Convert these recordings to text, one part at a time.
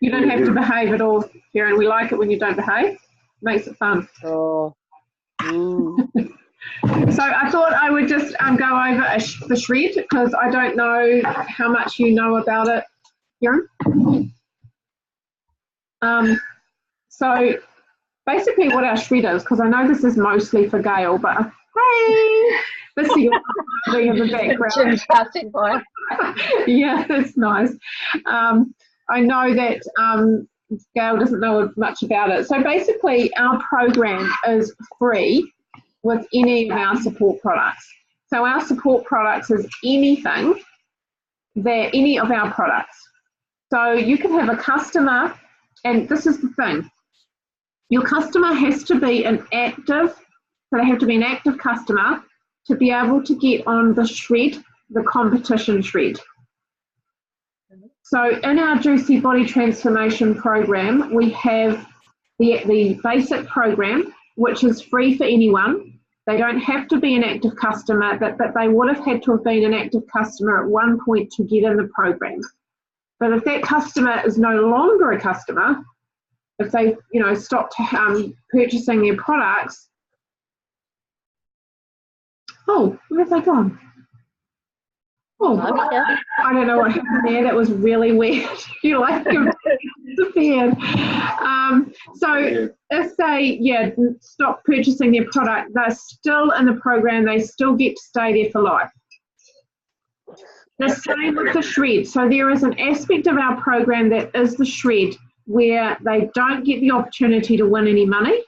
You don't have to behave at all, Karen. We like it when you don't behave. Makes it fun. Oh. So I thought I would just go over the shred because I don't know how much you know about it, Karen. So basically what our shred is, because I know this is mostly for Gail, but hey, this is your in the background. Yeah, that's nice. I know that Gail doesn't know much about it. So basically our program is free with any of our support products. So our support products is anything that any of our products. So you can have a customer, and this is the thing, your customer has to be an active, so they have to be an active customer to be able to get on the shred, the competition shred. So in our Juicy Body Transformation program, we have the basic program, which is free for anyone. They don't have to be an active customer, but they would have had to have been an active customer at one point to get in the program. But if that customer is no longer a customer, if they, stopped purchasing their products, oh, where have they gone? Oh, I don't know what happened there. That was really weird. You like him disappeared. So if they, stop purchasing their product, they're still in the program. They still get to stay there for life. The same with the shred. So there is an aspect of our program that is the shred where they don't get the opportunity to win any money,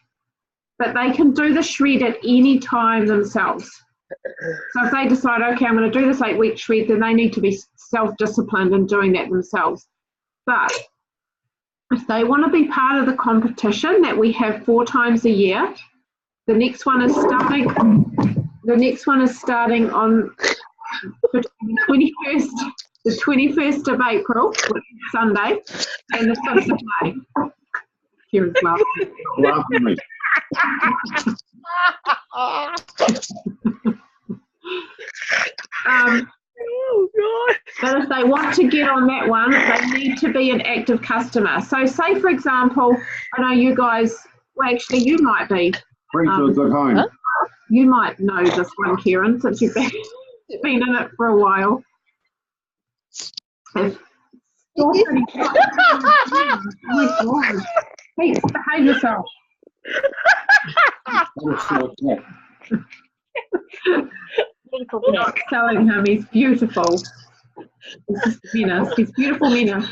but they can do the shred at any time themselves. So if they decide, okay, I'm going to do this 8-week shred, then they need to be self-disciplined in doing that themselves. But if they want to be part of the competition that we have 4 times a year, the next one is starting on the 21st of April, which is Sunday, and the 5th of May. Kieran's laughing. But if they want to get on that one, they need to be an active customer. So say, for example, I know you guys, well, actually you might be. You might know this one, Kieran, since you've been in it for a while. Oh my God. Hey, behave yourself. I'm not selling him, he's beautiful. He's just a menace. He's beautiful menace.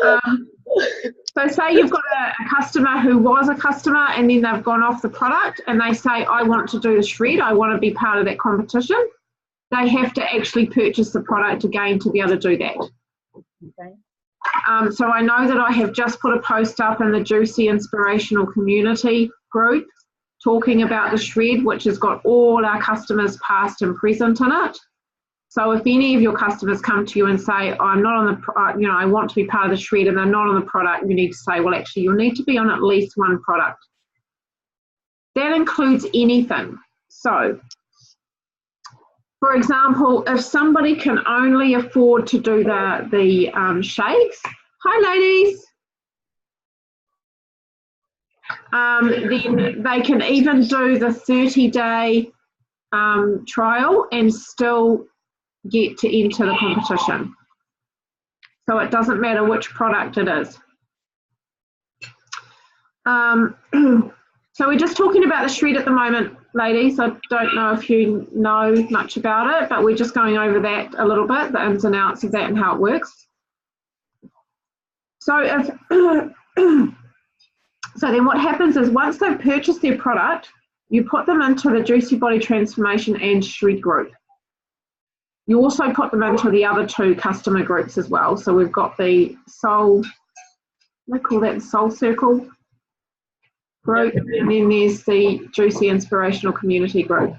So say you've got a customer who was a customer and then they've gone off the product and they say, I want to do the shred, I want to be part of that competition. They have to actually purchase the product again to be able to do that. Okay. So I know that I have just put a post up in the Juicy Inspirational Community group talking about the shred, which has got all our customers past and present in it. So if any of your customers come to you and say, oh, I'm not on the, I want to be part of the shred and they're not on the product, you need to say, well, actually, you'll need to be on at least one product. That includes anything. So, for example, if somebody can only afford to do the shakes, hi ladies, then they can even do the 30-day trial and still get to enter the competition. So it doesn't matter which product it is. So we're just talking about the shred at the moment, ladies. I don't know if you know much about it, but we're just going over that a little bit, the ins and outs of that and how it works. So if so then what happens is once they've purchased their product, you put them into the Juicy Body Transformation and Shred group. You also put them into the other 2 customer groups as well. So we've got the Soul, we call that the Soul Circle group, and then there's the Juicy Inspirational Community group.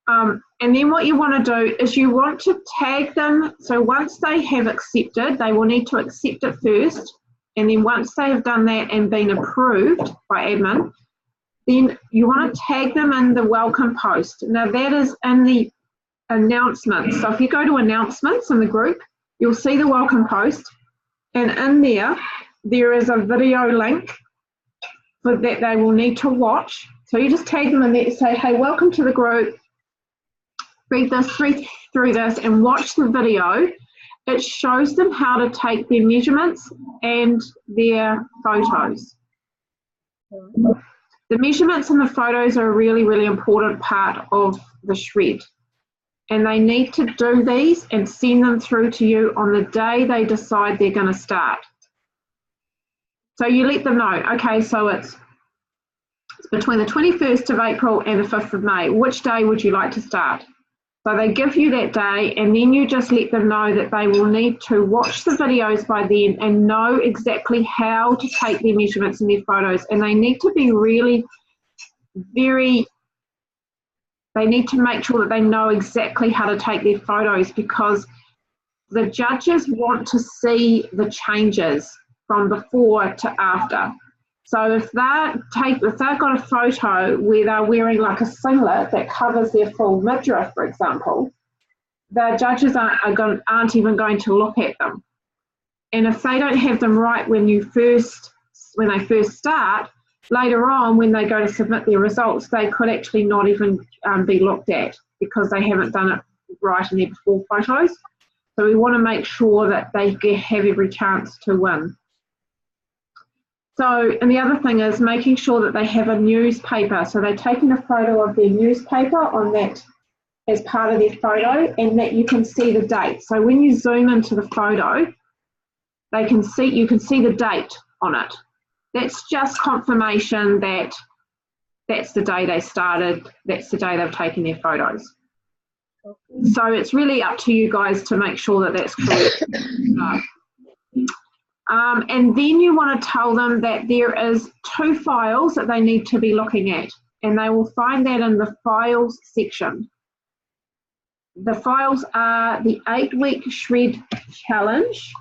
And then what you want to do is you want to tag them. So once they have accepted, they will need to accept it first. And then once they have done that and been approved by admin, then you want to tag them in the welcome post. Now that is in the announcements. So if you go to announcements in the group, you'll see the welcome post. And in there, there is a video link for that they will need to watch. So you just tag them in there, say, hey, welcome to the group, read through this and watch the video. It shows them how to take their measurements and their photos. The measurements and the photos are a really, really important part of the shred. And they need to do these and send them through to you on the day they decide they're going to start. So you let them know, okay, so it's between the 21st of April and the 5th of May. Which day would you like to start? So they give you that day, and then you just let them know that they will need to watch the videos by then and know exactly how to take their measurements and their photos. And they need to be really they need to make sure that they know exactly how to take their photos, because the judges want to see the changes from before to after. So if they've got a photo where they're wearing like a singlet that covers their full midriff, for example, the judges aren't even going to look at them. And if they don't have them right when they first start, later on when they go to submit their results, they could actually not even be looked at because they haven't done it right in their before photos. So we want to make sure that they have every chance to win. So, and the other thing is making sure that they have a newspaper. So they're taking a photo of their newspaper on that as part of their photo, and that you can see the date. So when you zoom into the photo, you can see the date on it. That's just confirmation that that's the day they started, that's the day they've taken their photos. So it's really up to you guys to make sure that that's correct. And then you want to tell them that there is 2 files that they need to be looking at, and they will find that in the files section. The files are the 8-week shred challenge,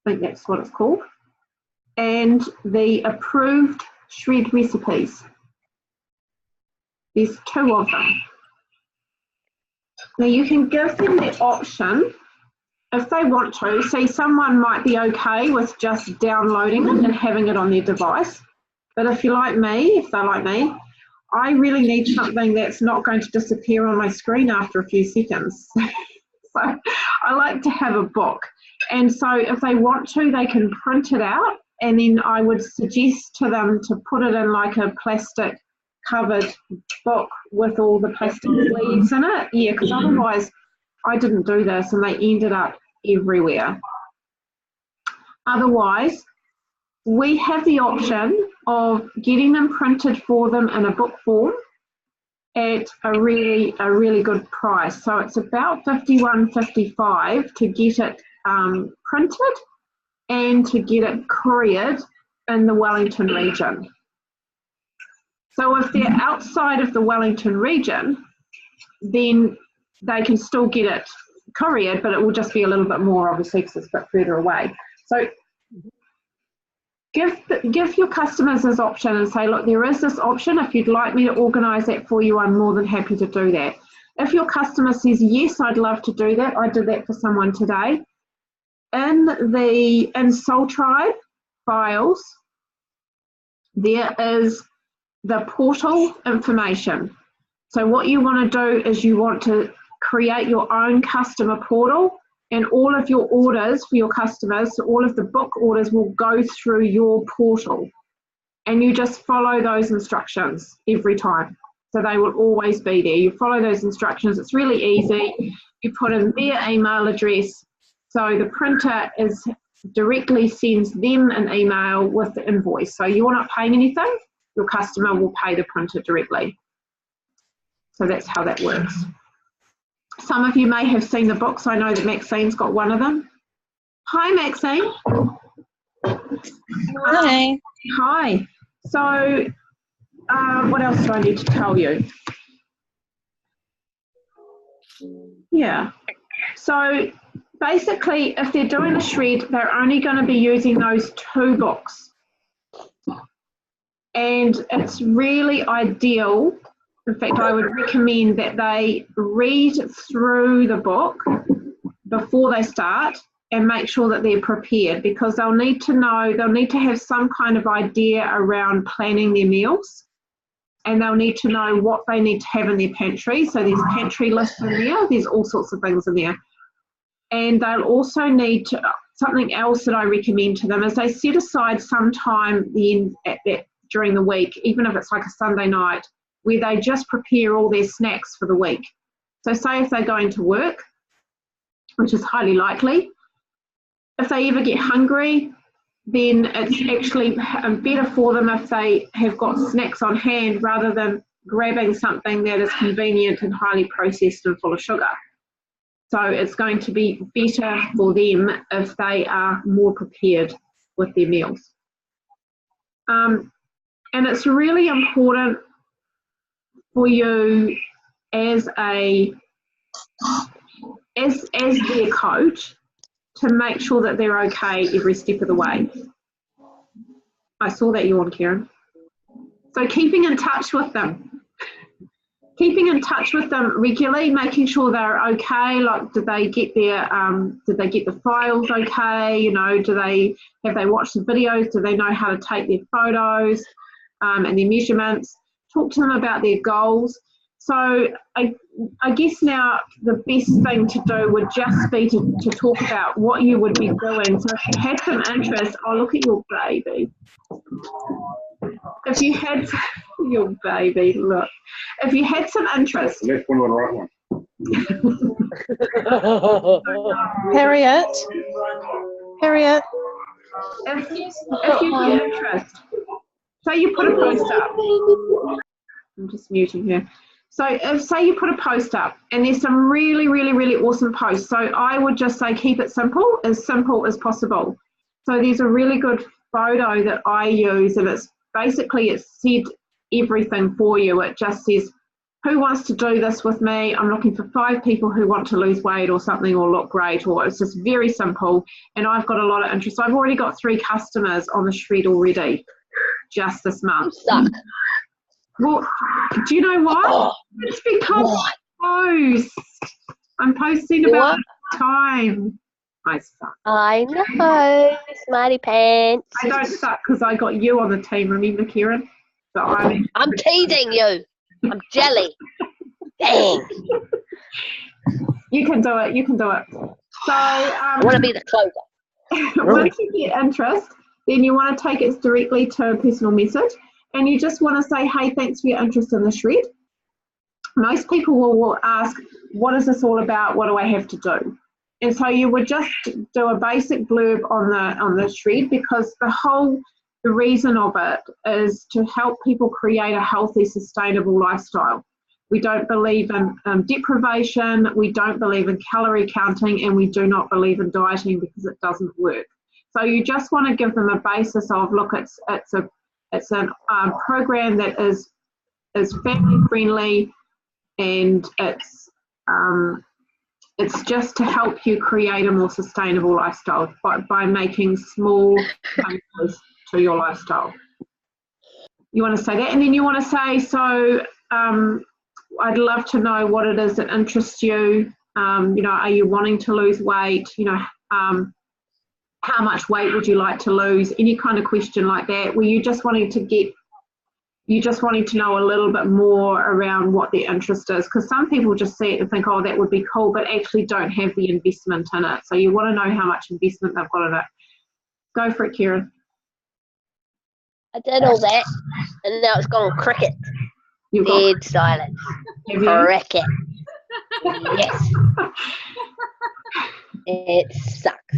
I think that's what it's called, and the approved shred recipes. There's 2 of them. Now you can give them the option if they want to. See, someone might be okay with just downloading it and having it on their device. But if they're like me, I really need something that's not going to disappear on my screen after a few seconds. So I like to have a book. And so if they want to, they can print it out, and then I would suggest to them to put it in like a plastic covered book with all the plastic sleeves in it. Yeah, because otherwise I didn't do this and they ended up everywhere. Otherwise, we have the option of getting them printed for them in a book form at a really good price. So it's about $51.55 to get it printed and to get it couriered in the Wellington region. So if they're outside of the Wellington region, then they can still get it couriered, but it will just be a little bit more, obviously, because it's a bit further away. So give your customers this option and say, look, there is this option. If you'd like me to organise that for you, I'm more than happy to do that. If your customer says, yes, I'd love to do that, I did that for someone today. In Soul Tribe files, there is the portal information. So what you want to do is you want to create your own customer portal, and all of your orders for your customers, so all of the book orders will go through your portal, and you just follow those instructions every time. So they will always be there. You follow those instructions. It's really easy. You put in their email address, so the printer directly sends them an email with the invoice. So you're not paying anything. Your customer will pay the printer directly. So that's how that works. Some of you may have seen the books. I know that Maxine's got one of them. Hi, Maxine. Hi. Hi. So what else do I need to tell you? Yeah. So basically, if they're doing a shred, they're only going to be using those 2 books. And it's really ideal. In fact, I would recommend that they read through the book before they start, and make sure that they're prepared, because they'll need to have some kind of idea around planning their meals, and they'll need to know what they need to have in their pantry. So there's pantry lists in there, there's all sorts of things in there. And they'll also need to, something else that I recommend to them is they set aside some time during the week, even if it's like a Sunday night, where they just prepare all their snacks for the week. So say if they're going to work, which is highly likely, if they ever get hungry, then it's actually better for them if they have got snacks on hand rather than grabbing something that is convenient and highly processed and full of sugar. So it's going to be better for them if they are more prepared with their meals. And it's really important for you as their coach to make sure that they're okay every step of the way. I saw that yawn, Karen. So keeping in touch with them. Keeping in touch with them regularly, making sure they're okay. Like, did they get the files okay? You know, have they watched the videos? Do they know how to take their photos and their measurements? Talk to them about their goals. So I guess now the best thing to do would just be to talk about what you would be doing. So if you had some interest, oh, look at your baby. If you had your baby, look. If you had some interest. Left one or the right one? Harriet. If you get interest, say you put a post up. I'm just muting here. So if, say you put a post up and there's some really, really, really awesome posts. So I would just say keep it simple as possible. So there's a really good photo that I use, and it's said everything for you. It just says, who wants to do this with me? I'm looking for 5 people who want to lose weight or something or look great, or it's just very simple. And I've got a lot of interest. I've already got 3 customers on the shred already just this month. Well, do you know what? Oh, It's because I'm posting about time. I suck. I know, smarty pants. I don't suck because I got you on the team, remember, Kieran? So I'm teasing you. I'm jelly. Dang. You can do it. So I want to be the closer. once you get interest, then you want to take it directly to a personal message, and you just want to say, hey, thanks for your interest in the shred. Most people will ask, what is this all about? What do I have to do? And so you would just do a basic blurb on the shred, because the reason of it is to help people create a healthy, sustainable lifestyle. We don't believe in deprivation, we don't believe in calorie counting, and we do not believe in dieting because it doesn't work. So you just want to give them a basis of, look, it's a program that is family friendly, and it's just to help you create a more sustainable lifestyle by making small changes to your lifestyle. You want to say that, and then you want to say, so I'd love to know what it is that interests you. Are you wanting to lose weight? How much weight would you like to lose? Any kind of question like that, where you're just wanting to know a little bit more around what their interest is, because some people just see it and think, oh, that would be cool, but actually don't have the investment in it. So you want to know how much investment they've got in it. Go for it, Kieran. I did all that, and now it's gone cricket. Dead silence. Cricket. Yes. It sucks.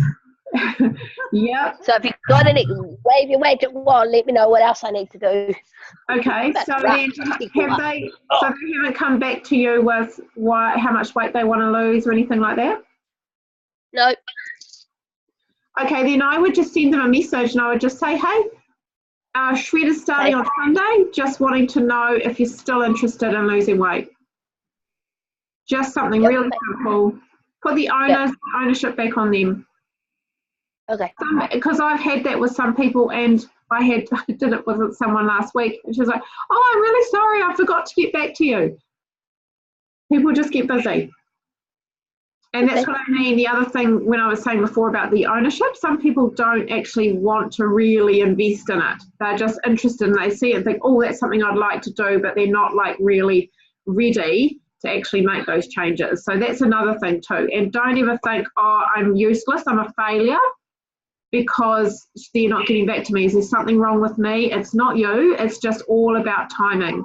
Yep. So if you've got any, wave your way to one, let me know what else I need to do. Okay, so then they haven't come back to you with how much weight they want to lose or anything like that? No. Okay, then I would just send them a message, and I would just say, hey, shred is starting on Sunday, just wanting to know if you're still interested in losing weight. Just something really simple. Put the ownership back on them. Okay. Because I've had that with some people, and I did it with someone last week, and she was like, oh, I'm really sorry, I forgot to get back to you. People just get busy. And that's what I mean. The other thing, when I was saying before about the ownership, some people don't actually want to really invest in it. They're just interested and they see it and think, oh, that's something I'd like to do, but they're not like really ready to actually make those changes. So that's another thing too. And don't ever think, oh, I'm useless, I'm a failure because they're not getting back to me. Is there something wrong with me? It's not you. It's just all about timing.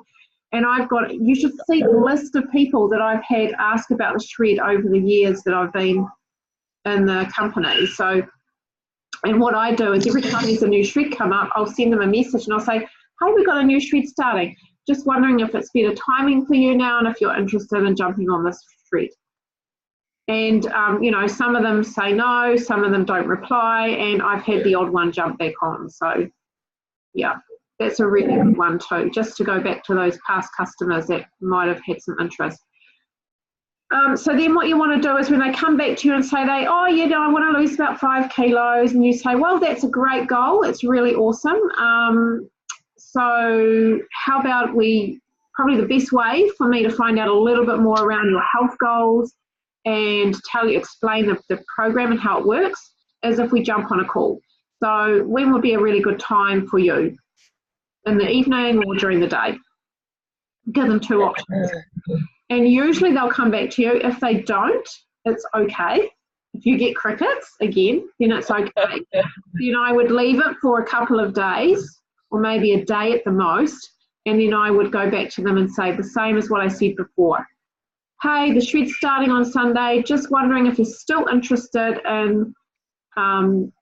And you should see the list of people that I've had ask about the shred over the years that I've been in the company. So, and what I do is every time there's a new shred come up, I'll send them a message and I'll say, hey, we've got a new shred starting. Just wondering if it's better timing for you now and if you're interested in jumping on this shred. And, some of them say no, some of them don't reply, and I've had the odd one jump back on. So, yeah. That's a really good one too, just to go back to those past customers that might have had some interest. So then what you want to do is when they come back to you and say I want to lose about 5 kilos, and you say, well, that's a great goal. It's really awesome. So how about probably the best way for me to find out a little bit more around your health goals and explain the program and how it works is if we jump on a call. So when would be a really good time for you? In the evening or during the day? Give them 2 options. And usually they'll come back to you. If they don't, it's okay. If you get crickets, again, then it's okay. I would leave it for a couple of days or maybe a day at the most, and then I would go back to them and say the same as what I said before. Hey, the shred's starting on Sunday. Just wondering if you're still interested in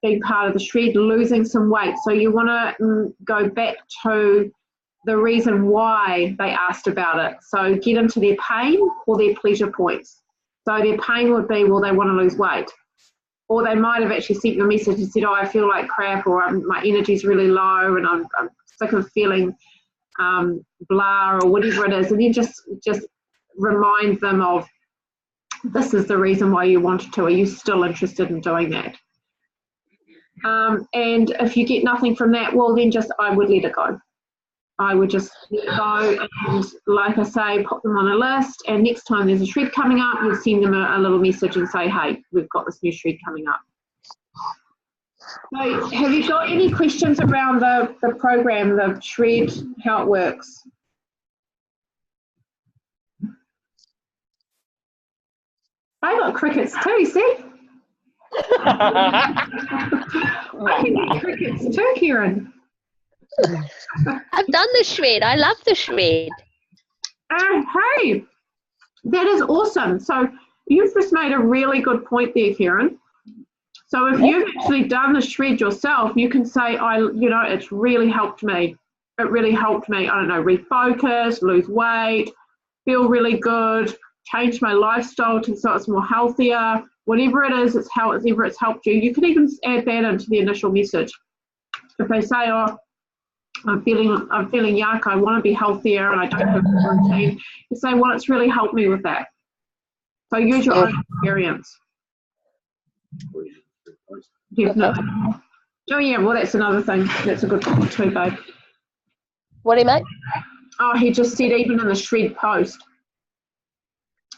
being part of the shred, losing some weight. So you want to go back to the reason why they asked about it. So get into their pain or their pleasure points. So their pain would be, well, they want to lose weight. Or they might have actually sent you a message and said, oh, I feel like crap, or my energy's really low and I'm sick of feeling blah, or whatever it is. And then just remind them of, this is the reason why you wanted to. Are you still interested in doing that? And if you get nothing from that, well, then I would let it go. I would just let it go, and like I say, put them on a list, and next time there's a shred coming up, you'll send them a little message and say, hey, we've got this new shred coming up. So have you got any questions around the program, the shred, how it works? I got crickets too, see? I can get crickets too, Kieran. I've done the shred. I love the shred. Hey, that is awesome. So you've just made a really good point there, Kieran. So if you've actually done the shred yourself, you can say, it's really helped me. It really helped me, I don't know, refocus, lose weight, feel really good, change my lifestyle so it's more healthier. Whatever it is, it's helped you. You can even add that into the initial message. If they say, oh, I'm feeling yuck, I want to be healthier and I don't have a routine, you say, well, it's really helped me with that. So use your own experience. Definitely. Oh yeah, well that's another thing. That's a good point too, babe. What do you make? Oh, he just said even in the shred post,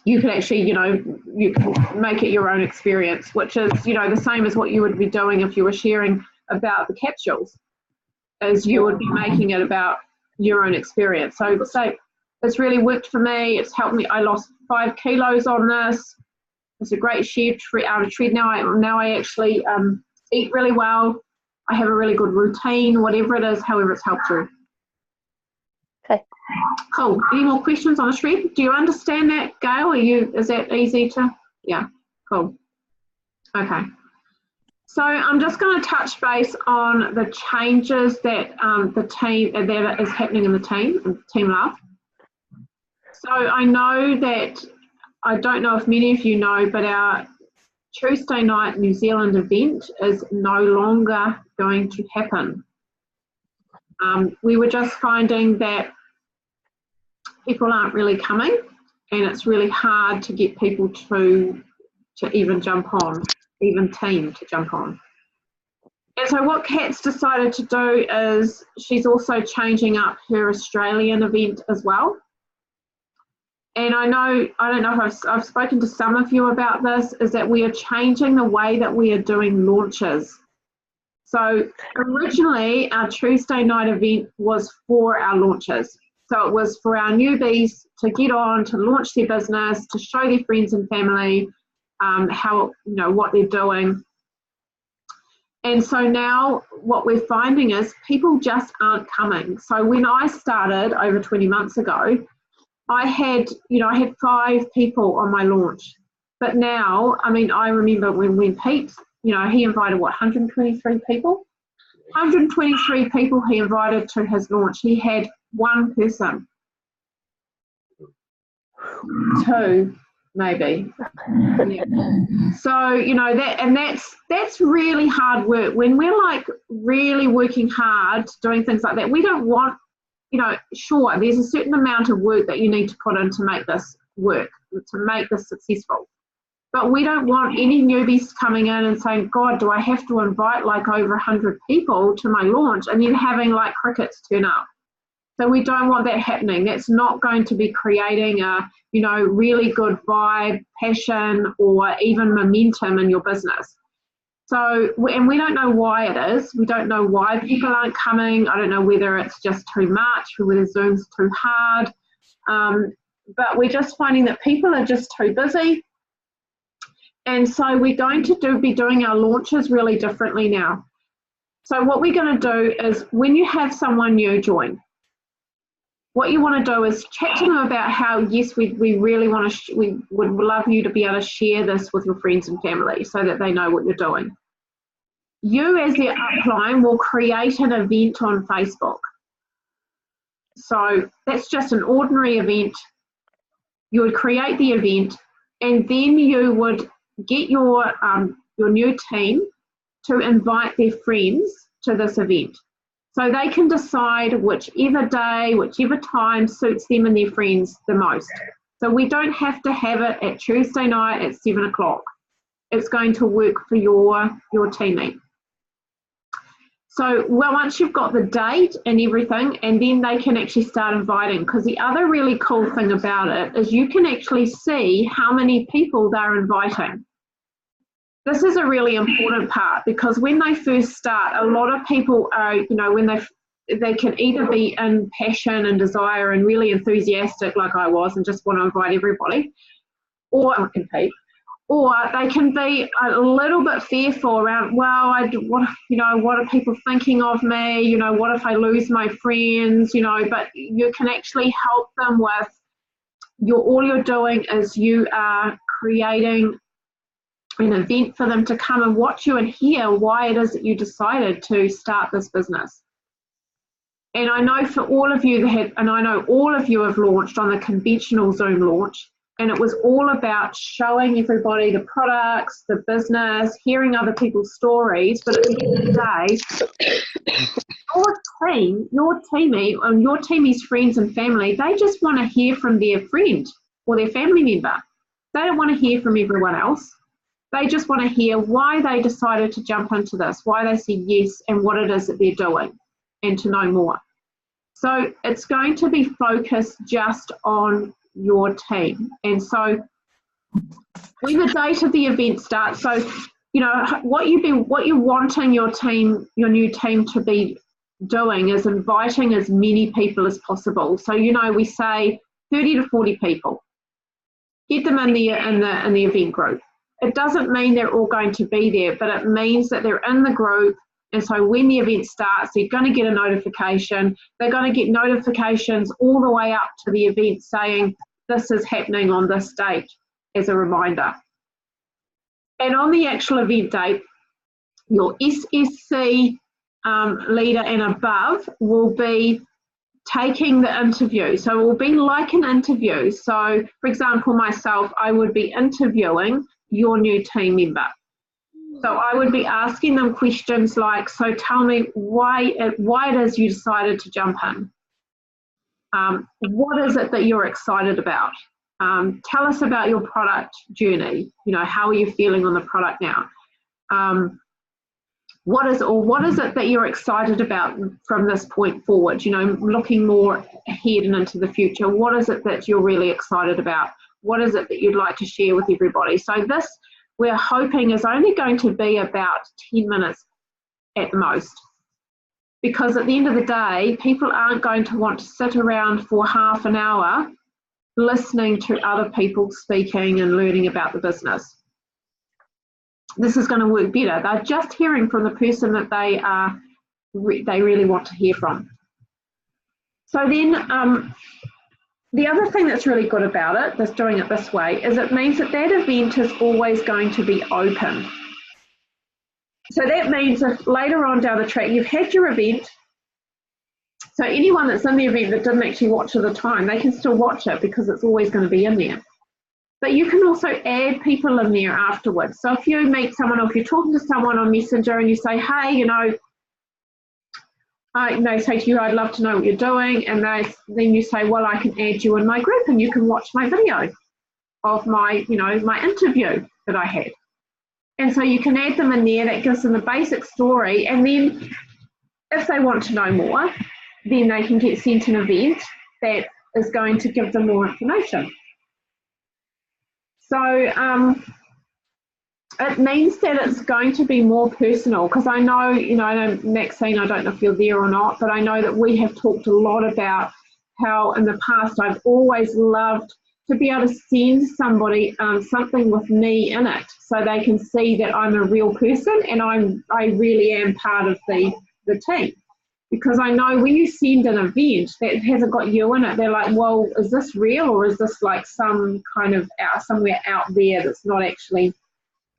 you can actually, you can make it your own experience, which is, the same as what you would be doing if you were sharing about the capsules, as you would be making it about your own experience. So say, it's really worked for me, it's helped me, I lost 5 kilos on this, it's a great shred now I actually eat really well, I have a really good routine, whatever it is, however it's helped you. Okay. Cool. Any more questions on the shred? Do you understand that, Gail? Is that easy to? Yeah. Cool. Okay. So I'm just going to touch base on the changes that that is happening in the Team Love. So I know that, I don't know if many of you know, but our Tuesday night New Zealand event is no longer going to happen. We were just finding that people aren't really coming, and it's really hard to get people to even jump on, even team to jump on. And so what Kat's decided to do is she's also changing up her Australian event as well. and I don't know if I've spoken to some of you about this, is that we are changing the way that we are doing launches. So originally our Tuesday night event was for our launches. So it was for our newbies to get on, to launch their business, to show their friends and family how, what they're doing. And so now what we're finding is people just aren't coming. So when I started over 20 months ago, I had 5 people on my launch. But now, I remember when Pete, he invited 123 people? 123 people he invited to his launch. He had 1 person. 2, maybe. Yeah. So, that's really hard work. When we're like really working hard, doing things like that, we don't want, sure, there's a certain amount of work that you need to put in to make this work, to make this successful. But we don't want any newbies coming in and saying, God, do I have to invite like over 100 people to my launch, and then having like crickets turn up. So we don't want that happening. That's not going to be creating a, really good vibe, passion, or even momentum in your business. So, and we don't know why it is. We don't know why people aren't coming. I don't know whether it's just too much, or whether Zoom's too hard. But we're just finding that people are just too busy. And so we're going to be doing our launches really differently now. So what we're going to do is when you have someone new join, what you want to do is chat to them about how, yes, we really want to, we would love you to be able to share this with your friends and family so that they know what you're doing. You as their upline will create an event on Facebook. So that's just an ordinary event. You would create the event, and then you would get your new team to invite their friends to this event. So they can decide whichever day, whichever time suits them and their friends the most. So we don't have to have it at Tuesday night at 7 o'clock. It's going to work for your teammate. So once you've got the date and everything, and then they can actually start inviting, because the other really cool thing about it is you can actually see how many people they're inviting. This is a really important part, because when they first start, a lot of people are, when they can either be in passion and desire and really enthusiastic like I was and just want to invite everybody, or compete, or they can be a little bit fearful around, well, what are people thinking of me? What if I lose my friends? But you can actually help them with all you're doing is you are creating an event for them to come and watch you and hear why it is that you decided to start this business. And I know for all of you I know all of you have launched on the conventional Zoom launch, and it was all about showing everybody the products, the business, hearing other people's stories. But at the end of the day, your teammate and your teamie's friends and family, they just want to hear from their friend or their family member. They don't want to hear from everyone else. They just want to hear why they decided to jump into this, why they said yes, and what it is that they're doing, and to know more. So it's going to be focused just on your team. And so when the date of the event starts, so what you're wanting your new team to be doing is inviting as many people as possible. So we say 30 to 40 people. Get them in the event group. It doesn't mean they're all going to be there, but it means that they're in the group. And so when the event starts, they're going to get a notification. They're going to get notifications all the way up to the event saying, this is happening on this date, as a reminder. And on the actual event date, your SSC leader and above will be taking the interview. So it will be like an interview. So, for example, myself, I would be interviewing your new team member. So I would be asking them questions like, so tell me why it is you decided to jump in. What is it that you're excited about? Tell us about your product journey. How are you feeling on the product now? what is it that you're excited about from this point forward? You know, looking more ahead and into the future. What is it that you're really excited about? What is it that you'd like to share with everybody? So this, we're hoping, is only going to be about 10 minutes at the most. Because at the end of the day, people aren't going to want to sit around for half an hour listening to other people speaking and learning about the business. This is going to work better. They're just hearing from the person that they really want to hear from. So then the other thing that's really good about it, that's doing it this way, is it means that that event is always going to be open. So that means if later on down the track you've had your event, so anyone that's in the event that didn't actually watch at the time, they can still watch it because it's always going to be in there. But you can also add people in there afterwards. So if you meet someone, or if you're talking to someone on Messenger and you say, hey, you know, they say to you, I'd love to know what you're doing. And then you say, well, I can add you in my group and you can watch my video of my, you know, my interview that I had. And so you can add them in there. That gives them the basic story. And then if they want to know more, then they can get sent an event that is going to give them more information. So it means that it's going to be more personal, because I know, you know, Maxine, I don't know if you're there or not, but I know that we have talked a lot about how in the past I've always loved to be able to send somebody something with me in it, so they can see that I'm a real person and I really am part of the team. Because I know when you send an event that hasn't got you in it, they're like, well, is this real, or is this like some kind of somewhere out there that's not actually,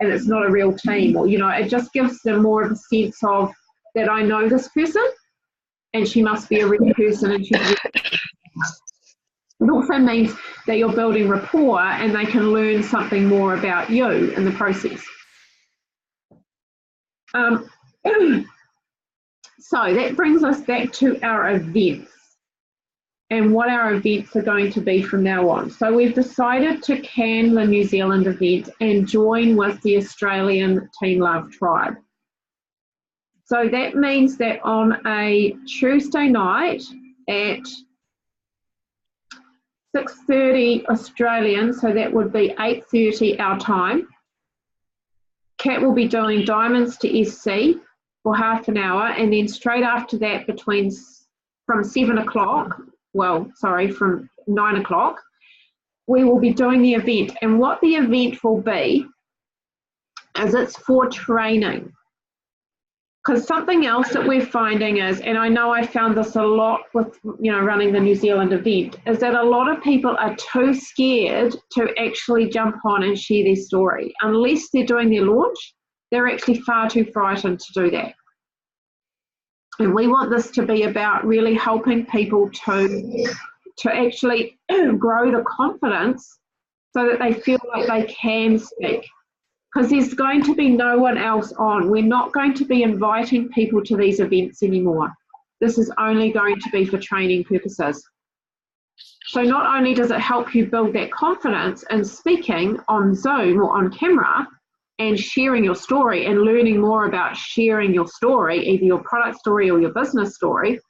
and it's not a real team? Or, you know, it just gives them more of a sense of that I know this person and she must be a real person. And she's it also means that you're building rapport and they can learn something more about you in the process. So that brings us back to our events and what our events are going to be from now on. So we've decided to can the New Zealand event and join with the Australian Team Love Tribe. So that means that on a Tuesday night at 6:30 Australian, so that would be 8:30 our time, Kat will be doing Diamonds to SC for half an hour, and then straight after that from 7 o'clock, from 9 o'clock, we will be doing the event. And what the event will be is it's for training. Because something else that we're finding is, and I know I found this a lot with, you know, running the New Zealand event, is that a lot of people are too scared to actually jump on and share their story. Unless they're doing their launch, they're actually far too frightened to do that. And we want this to be about really helping people to actually grow the confidence so that they feel like they can speak. Because there's going to be no one else on. We're not going to be inviting people to these events anymore. This is only going to be for training purposes. So not only does it help you build that confidence in speaking on Zoom or on camera and sharing your story and learning more about sharing your story, either your product story or your business story,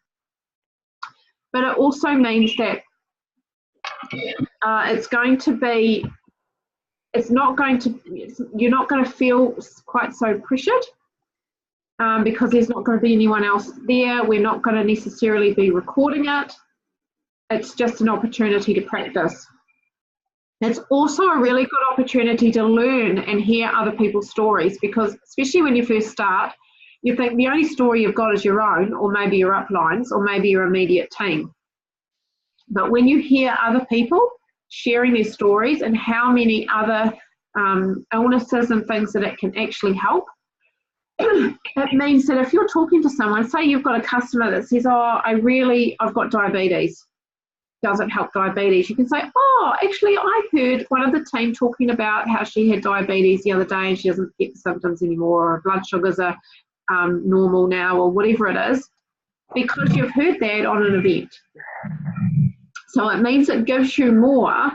but it also means that you're not going to feel quite so pressured because there's not going to be anyone else there. We're not going to necessarily be recording it. It's just an opportunity to practice. It's also a really good opportunity to learn and hear other people's stories, because especially when you first start, you think the only story you've got is your own, or maybe your uplines, or maybe your immediate team. But when you hear other people sharing their stories and how many other illnesses and things that it can actually help, it means that if you're talking to someone, say you've got a customer that says, oh, I've got diabetes. Does it help diabetes? You can say, oh, actually, I heard one of the team talking about how she had diabetes the other day and she doesn't get the symptoms anymore, or blood sugars are normal now, or whatever it is, because you've heard that on an event. So it means it gives you more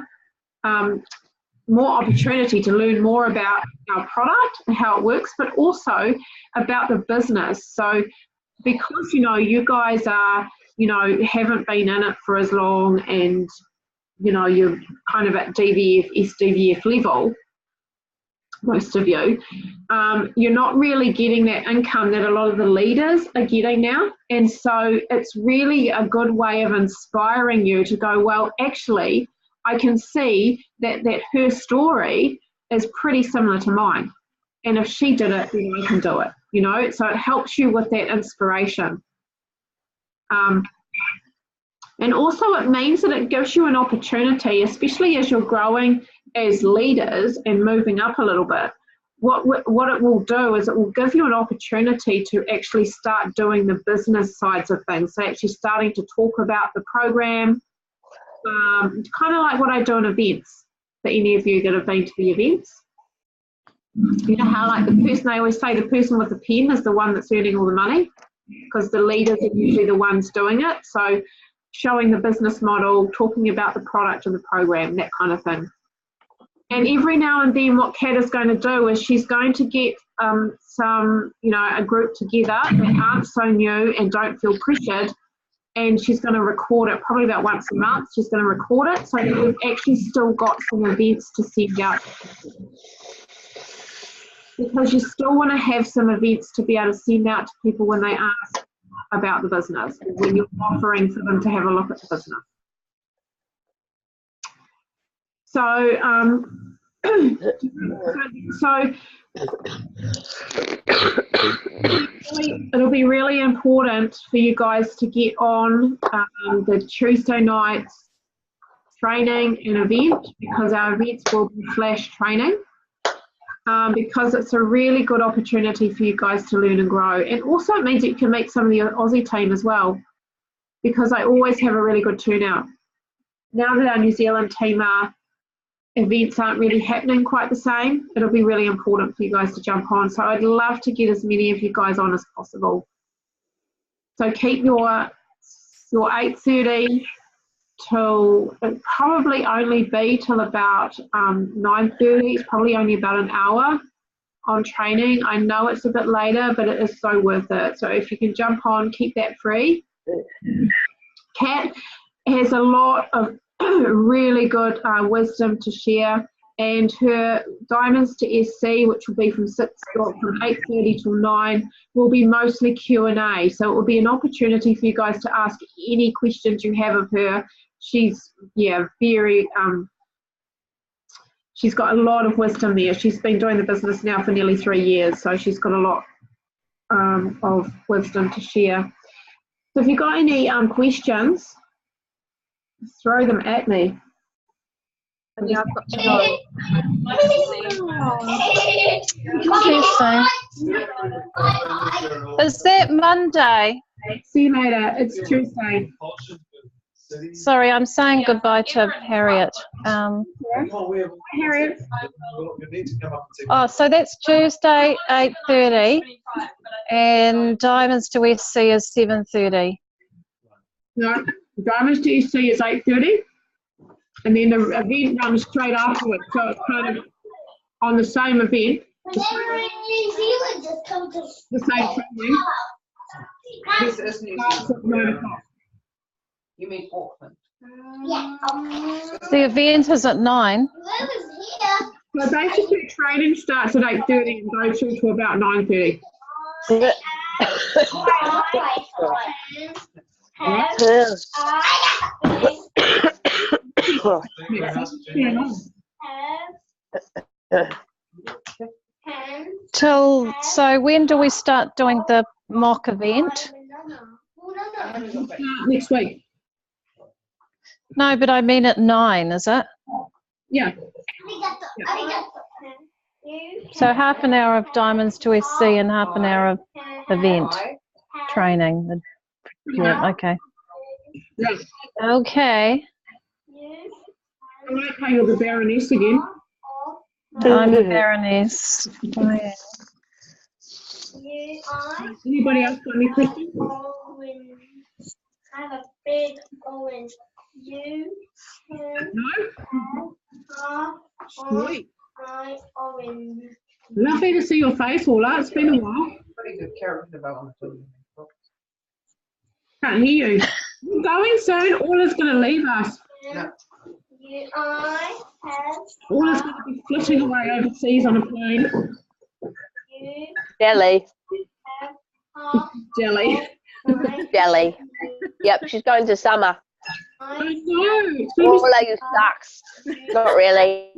more opportunity to learn more about our product and how it works, but also about the business. So because, you guys are, haven't been in it for as long, and, you're kind of at DVF, SDVF level, most of you, you're not really getting that income that a lot of the leaders are getting now. And so it's really a good way of inspiring you to go, well, actually, I can see that her story is pretty similar to mine. And if she did it, then I can do it, So it helps you with that inspiration. And also it means that it gives you an opportunity, especially as you're growing as leaders and moving up a little bit. What it will do is it will give you an opportunity to actually start doing the business sides of things. So actually starting to talk about the program, kind of like what I do in events, for any of you that have been to the events. You know how like I always say the person with the pen is the one that's earning all the money, because the leaders are usually the ones doing it. So showing the business model, talking about the product and the program, that kind of thing. And every now and then what Kat is going to do is she's going to get a group together that aren't so new and don't feel pressured, and she's going to record it probably about once a month. She's going to record it so that we've actually still got some events to send out. Because you still want to have some events to be able to send out to people when they ask about the business, when you're offering for them to have a look at the business. So, it'll be really important for you guys to get on the Tuesday nights training and event, because our events will be flash training. Because it's a really good opportunity for you guys to learn and grow. And also it means that you can meet some of the Aussie team as well, because I always have a really good turnout. Now that our New Zealand team events aren't really happening quite the same, it'll be really important for you guys to jump on. So I'd love to get as many of you guys on as possible. So keep your 8:30 till, it'll probably only be till about 9:30. It's probably only about an hour on training. I know it's a bit later, but it is so worth it. So if you can jump on, keep that free. Kat has a lot of really good wisdom to share, and her Diamonds to SC, which will be from 8:30 till 9, will be mostly Q&A. So it will be an opportunity for you guys to ask any questions you have of her. She's very she's got a lot of wisdom there. She's been doing the business now for nearly 3 years, so she's got a lot of wisdom to share. So if you've got any questions, throw them at me. Yeah, I've got to go. Is that Monday? See you later. It's Tuesday. Sorry, I'm saying goodbye to Harriet. Harriet. Oh, so that's Tuesday, 8:30, and Diamonds to SC is 7:30. No, Diamonds to SC is 8:30, and then the event runs straight afterwards. So it's kind of on the same event, the same training. This is New Zealand. You mean Auckland? Yeah. The event is at 9. So basically training starts at 8:30 and goes through to about 9:30. So when do we start doing the mock event? Next week. No, but I mean at 9, is it? Yeah. So half an hour of Diamonds to SC and half an hour of event training. Yeah, okay. Yeah. Okay. I like how you're the Baroness again. I'm a Baroness. Oh, yeah. Anybody else got any questions? I have a big orange. You No? have Sweet. Lovely to see your face, Ola. It's been a while. Pretty good character development. Can't hear you. We're going soon. Ola's going to leave us. No. Ola's going to be flitting away overseas on a plane. Jelly. Jelly. Jelly. Yep, she's going to summer. I know. It's gonna All you sucks. Not really.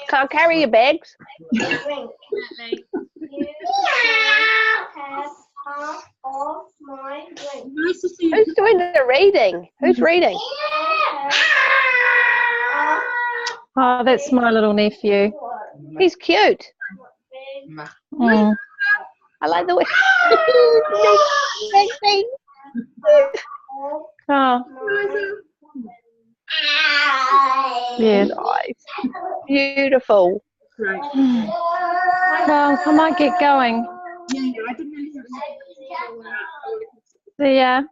Can't carry your bags. nice to see you. Who's doing the reading? Who's reading? Oh, that's my little nephew. He's cute. Mm. I like the way. Oh, yeah. Nice. Beautiful. Great. Well, I might get going. Yeah, I didn't really have See ya.